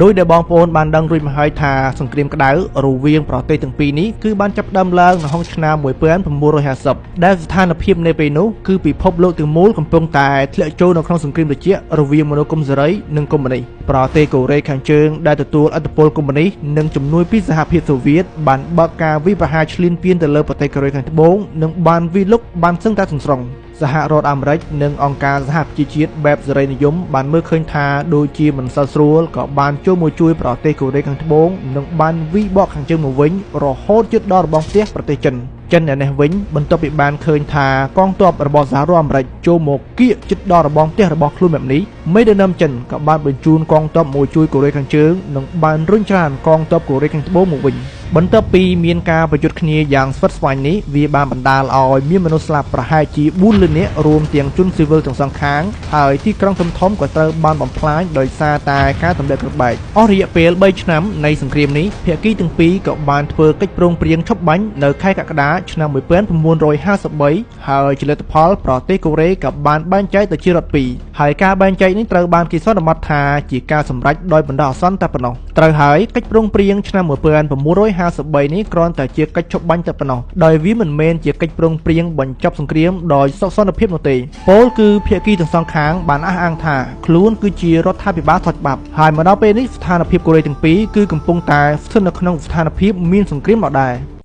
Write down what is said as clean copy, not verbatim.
ដោយដែលបងប្អូនបានដឹងរួចមកហើយថាសង្គ្រាមក្តៅរវាងប្រទេសទាំងពីរនេះគឺបានចាប់ផ្ដើមឡើងនៅក្នុងឆ្នាំ1950ដែលស្ថានភាពនៅពេលនោះគឺពិភពលោកទាំងមូលកំពុងតែធ្លាក់ចូលនៅក្នុងសង្គ្រាមត្រជាក់រវាងមនោគមសេរីនិងកុម្មុយនីសប្រទេសកូរ៉េខាងជើងដែលទទួលឥទ្ធិពលកុម្មុយនីសនិងជំនួយពីសហភាពសូវៀតបានបើកការវាយប្រហារឈ្លានពានទៅលើប្រទេសកូរ៉េខាងត្បូងនិងបានវាយលុកបានសឹងតែទាំងស្រុងសហរដ្ឋអាមេរិកនិងអង្គការសហប្រជាជាតិបែបសេរីនិយមបានមើលឃើញថាដូចជាមិនសូវស្រួលក៏បានចូលមកជួយប្រទេសកូរ៉េខាងត្បូងនិងបានវិបកខាងជើងមកវិញរហូតជិតដល់របងផ្ទះប្រទេសចិនឯនេះវិញបន្ទាប់ពីបានឃើញថាកងទ័ពរបស់សហរដ្ឋអាមេរិកចូលមកគៀកជិតដល់របងផ្ទះរបស់ខ្លួនបែបនេះមេដឹកនាំចិនក៏បានបញ្ជូនកងទ័ពមកជួយកូរ៉េខាងជើងនិងបានរុញច្រានកងទ័ពកូរ៉េខាងត្បូងមកវិញបន្ទាប់ពីមានការប្រយុទ្ធគ្នាយ៉ាងស្វិតស្វាញនេះវាបានបណ្ដាលឲ្យមានមនុស្សស្លាប់ប្រហែលជា4លាននាក់រួមទាំងជនស៊ីវិលទាំងសងខាងហើយទីក្រុងធំៗក៏ត្រូវបានបំផ្លាញដោយសារតែការទម្លាក់គ្រាប់បែកអស់រយៈពេល3ឆ្នាំនៃសង្គ្រាមនេះភាគីទាំងពីរក៏បានធ្វើកិច្ចព្រមព្រៀងឈប់បាញ់នៅខែកក្កដាឆ្នាំ1953ហើយជាលទ្ធផលប្រទេសកូរ៉េក៏បានបែងចែកទៅជារដ្ឋពីរហើយការបែងចែកនេះត្រូវបានគេសន្មតថាជាការសម្រេចដោយបណ្ដោះអាសន្នតែប៉ុណ្ណោះត្រូវហើយកិច្ចព្រមព្រៀងឆ្នាំ1953នេះគ្រាន់តែជាកិច្ចឈប់បាញ់តែប៉ុណ្ណោះដោយវាមិនមែនជាកិច្ចព្រមព្រៀងបញ្ចប់សង្គ្រាមដោយសុខសន្តិភាពនោះទេពោលគឺភាគីទាំងសងខាងបានអះអាងថាខ្លួនគឺជារដ្ឋាភិបាលថោចច្បាប់ហើយមកដល់ពេលនេះស្ថានភាពកូរ៉េទាំងពីរគឺកំពុងតែស្ថិតនៅក្នុងស្ថានភាពមានសង្គ្រាមដដែល